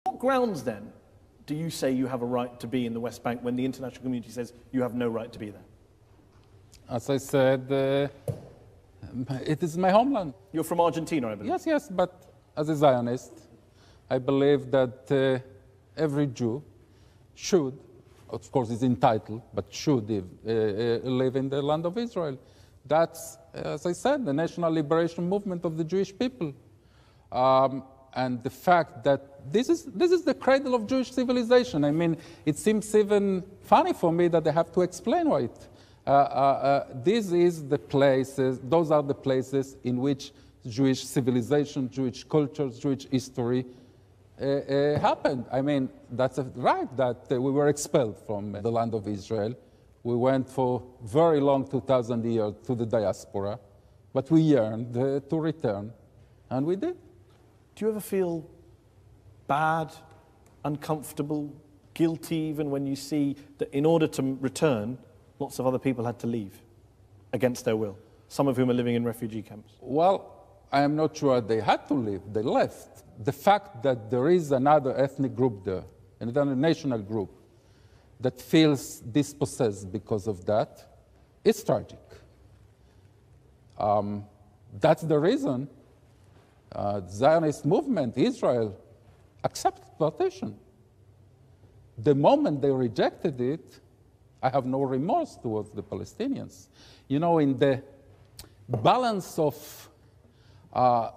What grounds, then, do you say you have a right to be in the West Bank when the international community says you have no right to be there? As I said, it is my homeland. You're from Argentina, I believe. Yes, yes, but as a Zionist, I believe that every Jew should, of course is entitled, but should live in the land of Israel. That's, as I said, the national liberation movement of the Jewish people. And the fact that this is the cradle of Jewish civilization. I mean, it seems even funny for me that I have to explain why those are the places in which Jewish civilization, Jewish cultures, Jewish history happened. I mean, that's right that we were expelled from the land of Israel. We went for very long 2,000 years to the diaspora, but we yearned to return, and we did. Do you ever feel bad, uncomfortable, guilty even when you see that in order to return, lots of other people had to leave against their will, some of whom are living in refugee camps? Well, I am not sure they had to leave, they left. The fact that there is another ethnic group there, another national group, that feels dispossessed because of that, is tragic. That's the reason the Zionist movement, Israel, accepted partition. The moment they rejected it, I have no remorse towards the Palestinians. You know, in the balance of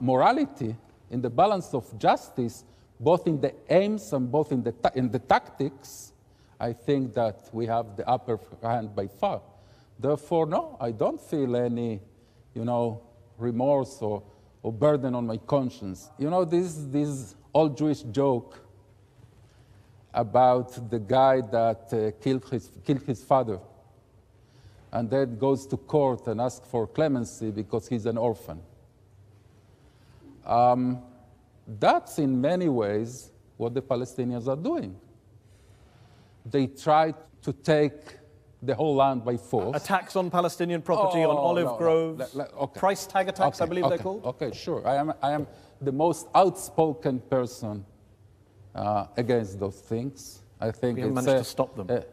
morality, in the balance of justice, both in the aims and both in the tactics, I think that we have the upper hand by far. Therefore, no, I don't feel any, remorse or burden on my conscience. You know, this old Jewish joke about the guy that killed his father and then goes to court and asks for clemency because he's an orphan. That's in many ways what the Palestinians are doing. They try to take the whole land by force. Attacks on Palestinian property, on olive groves, okay. Price tag attacks, I believe they're called? Okay, sure. I am the most outspoken person against those things. I think you haven't managed to stop them.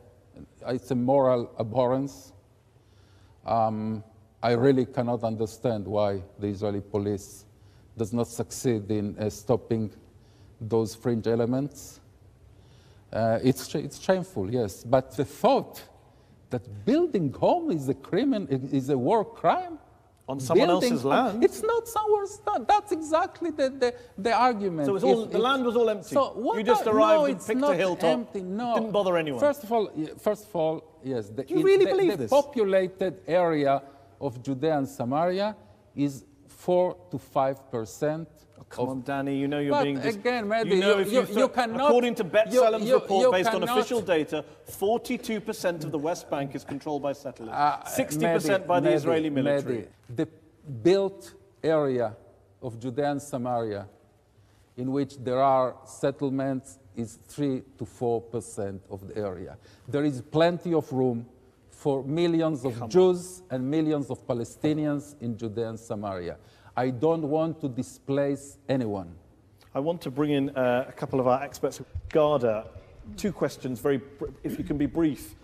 It's a moral abhorrence. I really cannot understand why the Israeli police does not succeed in stopping those fringe elements. It's shameful, yes, but the thought that building home is a war crime on someone else's land. It's not someone's land. That's exactly the argument. So the land was all empty. So you just arrived and picked a hilltop. Empty, no. Didn't bother anyone. First of all, yes. Do you really believe this? The populated area of Judea and Samaria is 4 to 5%. Come on, Dani, you know you're being... Again, Mehdi, you cannot... According to Bet Salem's report, based on official data, 42% of the West Bank is controlled by settlers, 60% by the Israeli military. The built area of Judea and Samaria, in which there are settlements, is 3 to 4% of the area. There is plenty of room for millions of Jews and millions of Palestinians in Judea and Samaria. I don't want to displace anyone. I want to bring in a couple of our experts. Garda, two questions, if you can be brief.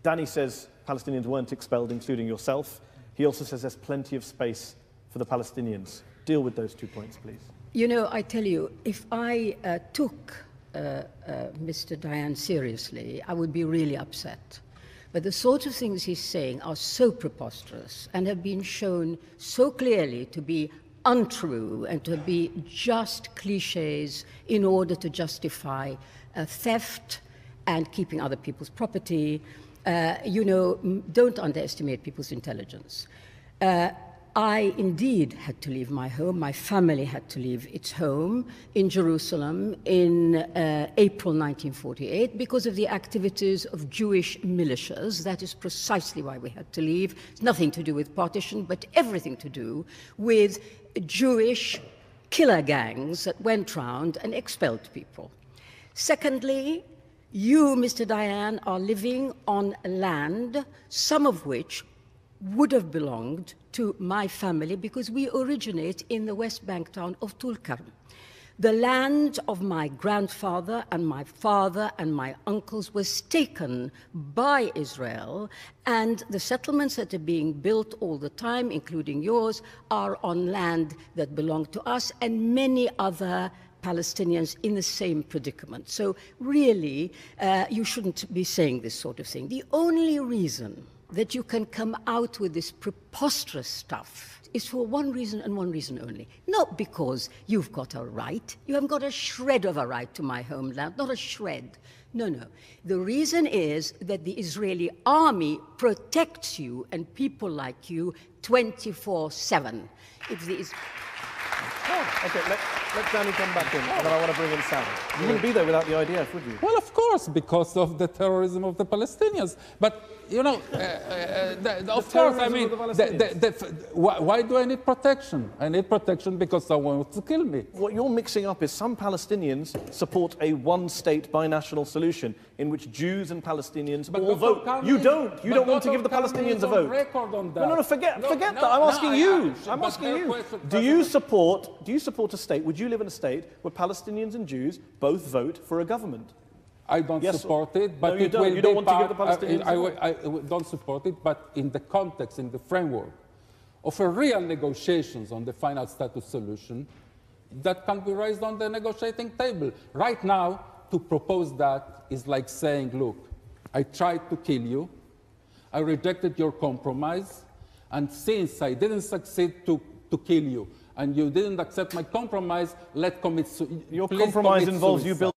Dani says Palestinians weren't expelled, including yourself. He also says there's plenty of space for the Palestinians. Deal with those 2 points, please. You know, I tell you, if I took Mr. Dayan seriously, I would be really upset. But the sort of things he's saying are so preposterous and have been shown so clearly to be untrue and to be just cliches in order to justify theft and keeping other people's property. Don't underestimate people's intelligence. I indeed had to leave my home. My family had to leave its home in Jerusalem in April 1948 because of the activities of Jewish militias. That is precisely why we had to leave. It's nothing to do with partition, but everything to do with Jewish killer gangs that went round and expelled people. Secondly, you, Mr. Dayan, are living on land, some of which would have belonged to my family because we originate in the West Bank town of Tulkarm. The land of my grandfather and my father and my uncles was taken by Israel, and the settlements that are being built all the time, including yours, are on land that belonged to us and many other Palestinians in the same predicament. So really, you shouldn't be saying this sort of thing. The only reason that you can come out with this preposterous stuff is for one reason and one reason only. Not because you've got a right. You haven't got a shred of a right to my homeland, not a shred. No, no. The reason is that the Israeli army protects you and people like you 24/7. If the Okay, let Dani come back in, and then I want to bring in Sam. You wouldn't be there without the IDF, would you? Well, of course, because of the terrorism of the Palestinians. But, you know, of course, I mean, why do I need protection? I need protection because someone wants to kill me. What you're mixing up is some Palestinians support a one-state binational solution in which Jews and Palestinians all vote. You don't. You don't want to give the Palestinians a vote. No, forget that. I'm asking you. I'm asking you. Do you support a state? Would you live in a state where Palestinians and Jews both vote for a government? I don't support it, but no, you don't want to give the Palestinians I don't support it, but in the context, in the framework of a real negotiations on the final status solution that can be raised on the negotiating table. Right now, to propose that is like saying, look, I tried to kill you, I rejected your compromise, and since I didn't succeed to kill you, and you didn't accept my compromise, let's commit suicide. Your compromise involves you building